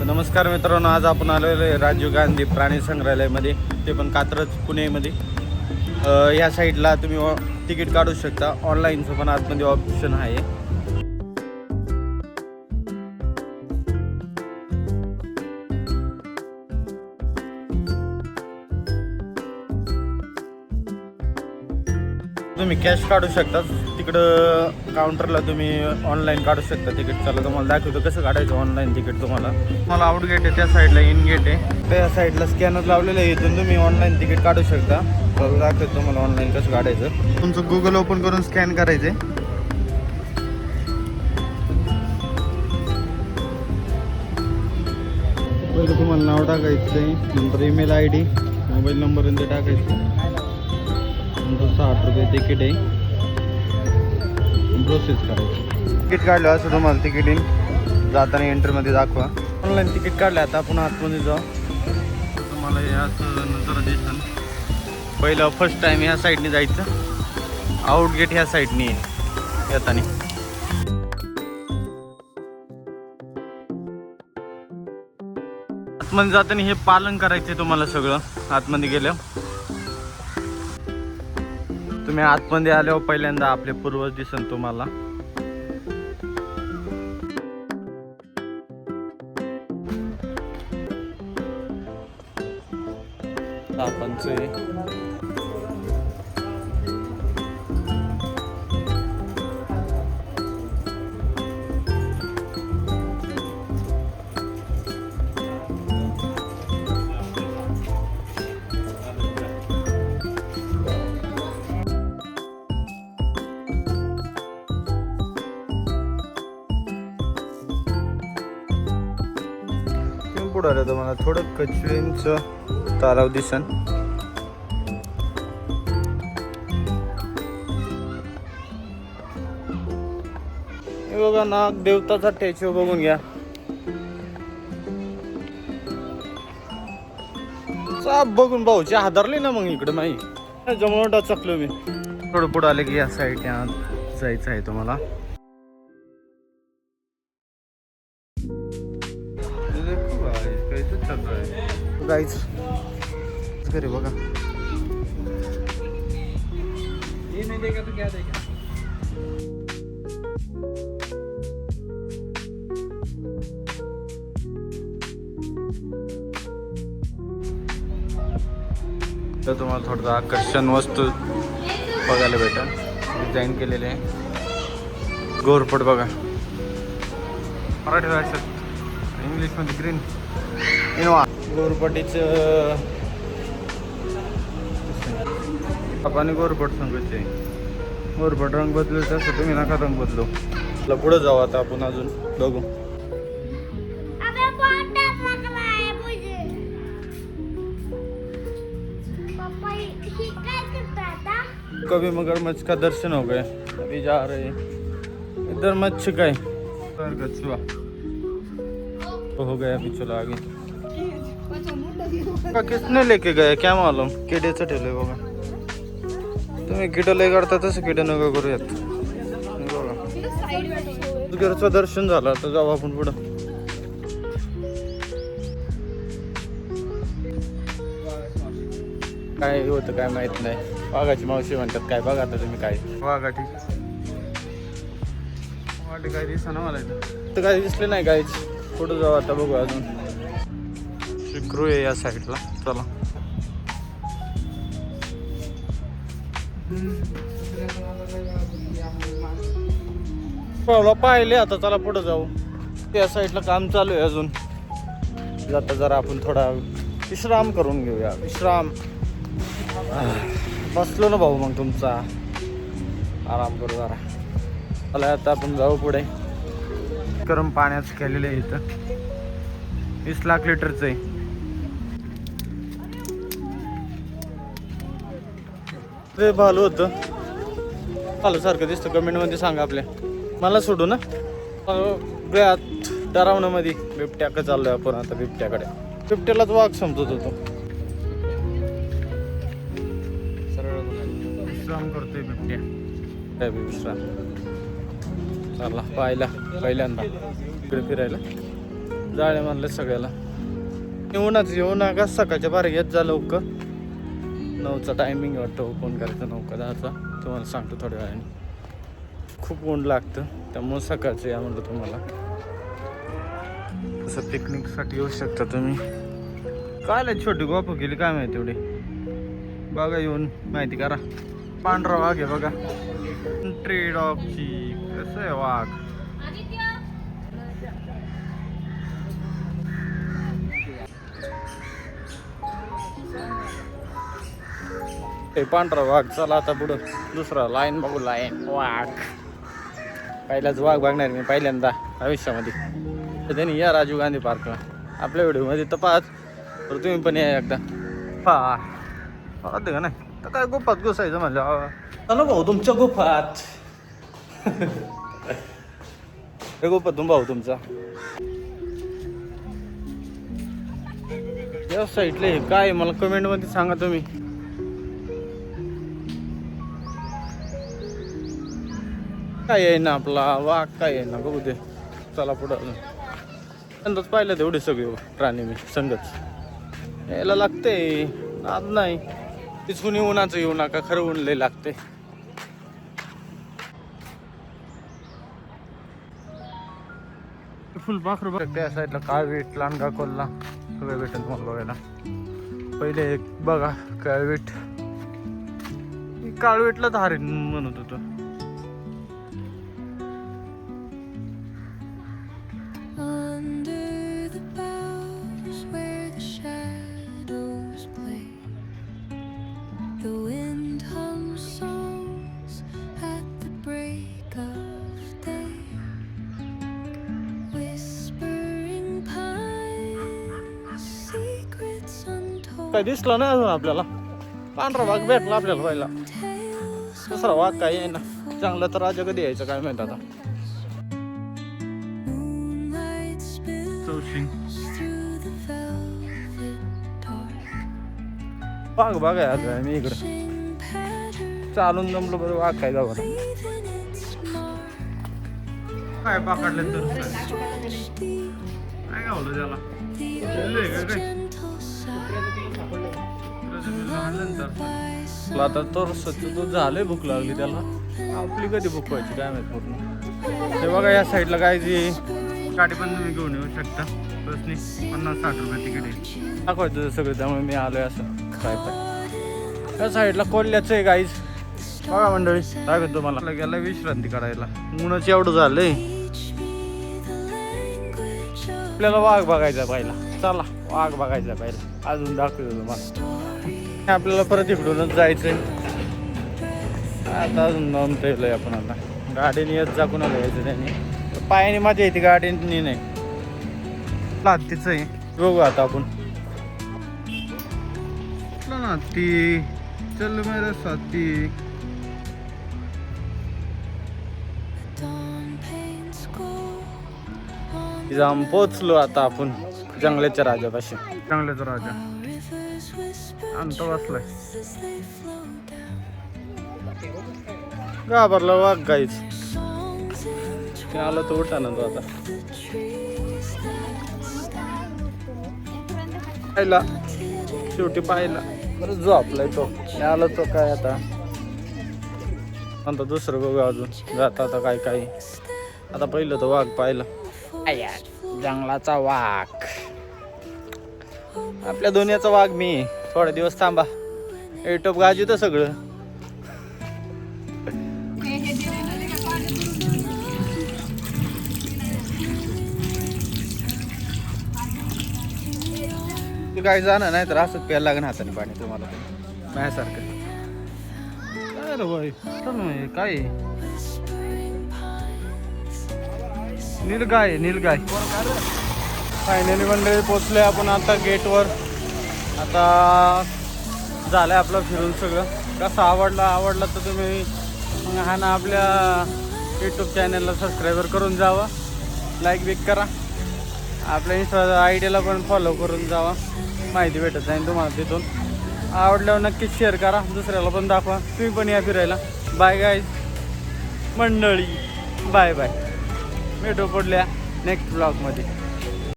नमस्कार मित्रांनो, आज आपण आलेलो आहे राजीव गांधी प्राणी संग्रहालयामध्ये, ते पण कात्रज पुणेमध्ये. ह्या साईडला तुम्ही तिकीट काढू शकता. ऑनलाईनचं पण आतमध्ये ऑप्शन आहे. तुम्ही कॅश काढू शकता. तिकडं काउंटरला तुम्ही ऑनलाईन काढू शकता तिकीट. चला तुम्हाला दाखवतो कसं काढायचं ऑनलाईन तिकीट. तुम्हाला आउट गेट आहे, त्या साईडला इन गेट आहे, त्या साईडला स्कॅनर लावलेलं आहे. इथून तुम्ही ऑनलाईन तिकीट काढू शकता. चला दाखवतो तुम्हाला ऑनलाईन कसं काढायचं. तुमचं गुगल ओपन करून स्कॅन करायचे. पहिलं तुम्हाला नाव टाकायचं आहे, नंतर ईमेल ID, मोबाईल नंबर ते टाकायचं. 60 रुपये तिकीट आहे. प्रोसेस करायची. तिकीट काढलं असं तुम्हाला तिकीट येईल. जाताना एंट्रीमध्ये दाखवा. ऑनलाईन तिकीट काढलं. आता आपण आतमध्ये जाऊ. तुम्हाला हे असं नंतर दिसेल. पहिलं फर्स्ट टाईम ह्या साईडने जायचं. आउट गेट ह्या साईडने येताना. आतमध्ये जाताना हे पालन करायचं तुम्हाला सगळं. आतमध्ये गेलं तुम्ही आतमध्ये आल्यावर पहिल्यांदा आपले पूर्वज दिसन तुम्हाला. पुढे आलं तुम्हाला थोडं कचऱ्यांचं तलाव दिसन. हे बघा नाग देवताचा स्टॅच्यू बघून घ्या. साप बघून भाऊची हादरली ना मग इकडे माही जमवटा चकलो मी. थोडं पुढे आले की या साईड जायचं आहे तुम्हाला. गाईच घरी बघा. ये नहीं देगा तो क्या देगा. तर तुम्हाला थोडं आकर्षण वस्तू बघायला भेटेल. डिझाईन केलेले आहे. गोरपट बघा. मराठी भाषेत, इंग्लिशमध्ये ग्रीन इनोवा. गोरपटीचं आपण गोरपट सांगायचे. गोरपट रंग बदलू तसं तुम्ही नका रंग बदलू. पुढे जाऊ आता आपण अजून बघू. कभी मगरमच्छ का दर्शन हो गए. अभी जा रहे इधर मच्छ का कछुआ हो गया. अभी चलो आगे. किसने लेके गए क्या मालूम. किड्याचं ठेवलंय बघा. तुम्ही किड लय करता तसं किड नका करूयात. बघा घरचं दर्शन झालं. आता जाऊ आपण पुढं. काय होतं काय माहित नाही. वाघाची मावशी म्हणतात काय बघा आता तुम्ही. काय वाघाठी काय दिसत ना मला इथं. काय दिसले नाही काहीच. पुढं जाऊ आता बघू अजून. शिक्रू आहे या साईडला. चला पाहिले आता. चला पुढे जाऊ. त्या साईडला काम चालू आहे अजून. जाता जरा आपण थोडा विश्राम करून घेऊया. विश्राम बसलो ना भाऊ. मग तुमचा आराम करू जरा. चला आता आपण जाऊ पुढे. गरम पाण्याचं केलेलं आहे इथं. 20 लाख लिटरचं आहे. ते भालू होतं. भालू सारखं दिसतं. कमेंटमध्ये सांगा आपल्या. मला सोडू ना गळ्यात डरावण्यामध्ये. बिबट्याकडे चाललोय आपण आता. बिबट्याकडे. बिबट्यालाच वाघ समजत होतो. विश्राम करतोय बिबट्या. विश्राम. चला पाहिला पहिल्यांदा इकडे फिरायला जाळे म्हणलं सगळ्याला. उन्हाच येऊ नका, सकाळच्या बारा येत जा लवकर. 9चा टायमिंग वाटतं ओपन करायचं, 9 का 10चा. तुम्हाला सांगतो थोड्या वेळाने. खूप ऊन लागतं त्यामुळे सकाळचं या म्हणलं तुम्हाला. तसं पिकनिकसाठी येऊ शकता तुम्ही. काय छोटी गोप गेली काय माहिती एवढी. बघा येऊन माहिती करा. पांढरा वाघ आहे बघा, ट्री डॉगची. कसं आहे वाघ. पांढरा वाघ. चला आता पुढं दुसरा लाईन बघू. लाईन वाघ. पहिलाच वाघ बघणार मी पहिल्यांदा आयुष्यामध्ये. तर त्यांनी या राजीव गांधी पार्कला. आपल्या व्हिडिओमध्ये तर पाहत, तर तुम्ही पण या एकदा. पाहते का नाही तर काय गुफात घुसायचं म्हणलं. चला भाऊ तुमच्या गुफात. हे गुफातून भाऊ तुमचा. या साईडला हे काय मला कमेंटमध्ये सांगा तुम्ही. काय आहे ना आपला वाघ काय आहे ना बघू दे. चला पुढं. संगच पाहिलं तेवढे सगळे प्राणी मी संगच. यायला लागते नाद नाही. तिथून उन्हाचं येऊ नका, खरं ऊन लय लागते. फुलपाखरू बघ त्या साईडला. काळवीट, लांडगा, कोल्हा सगळं भेटेल तुम्हाला बघायला. पहिले एक बघा काळवीट. काळवीटला धारे म्हणत होतो. काय दिसलं नाही अजून आपल्याला. पांढरा वाघ भेटला आपल्याला पहिला. दुसरा वाघ काय आहे ना चांगला तर राजा कधी यायचं काय माहित आता. वाघ बघाय आता मी इकडं चालून जमलो बरं. वाघ काय जाऊ काय पकडले तर काय गावलं त्याला. आता तर झालंय भूक लागली त्याला. आपली कधी भूक व्हायची काय माहित पूर्ण. हे बघा या साईडला काय जी गाडी पण तुम्ही घेऊन येऊ शकता. बसनी 50-60 रुपये तिकीट आहे. दाखवायचं सगळं त्यामुळे मी आलोय असं. काय पाय या साईडला कोल्ह्याचं आहे गाईज. बघा मंडळी दाखवतो तुम्हाला. गेला विश्रांती करायला. ऊनच एवढं झालंय. आपल्याला वाघ बघायचा पहिला. चला वाघ बघायचा पहिला. अजून दाखवतो तुम्हाला. आपल्याला परत इकडूनच जायचंय. आता अजून नमता येईल आपण. आता गाडीने येत जा कुणाला यायचं त्यांनी. पायाने मजा येते गाडीने नाही. हत्तीच आहे. बघू आता आपण ना ती. चल मेरे साथी. जाम पोचलो आता आपण जंगलाच्या राजापाशी. जंगलाचा राजा अंत बसलाय. घाबरला वाघ गाईच. आलं तर उठा ना तो आता. पाहिला शेवटी पाहिला बरं झोपलाय तो. आला तो काय आता. आता दुसरं बघू अजून जात आता काय काय. आता पहिलं तर वाघ पाहिला. जंगलाचा वाघ. आपल्या दुनियाचा वाघ मी. थोडे दिवस थांबा. युट्यूब गाजवतं सगळं. तू काय जाणार नाही तर असंच प्यायला लागणार हाताने पाणी तुम्हाला माझ्यासारखं. काय रे बाई काय नीलगाय. नीलगाय फायनली मंडळी पोचलोय आपण आता गेटवर. आता झालंय आपलं फिरून सगळं. कसं आवडला तर तुम्ही मग हा ना आपल्या यूट्यूब चॅनलला सबस्क्राईबर करून जावा. लाईक बिक करा. आपल्या इंस्टा आयडीला पण फॉलो करून जावा. माहिती भेटत जाईल तुम्हाला तिथून. आवडल्यावर नक्कीच शेअर करा. दुसऱ्याला पण दाखवा. तुम्ही पण या फिरायला. बाय गाईज मंडळी. Bye bye. भेटू पुढल्या नेक्स्ट ब्लॉगमध्ये.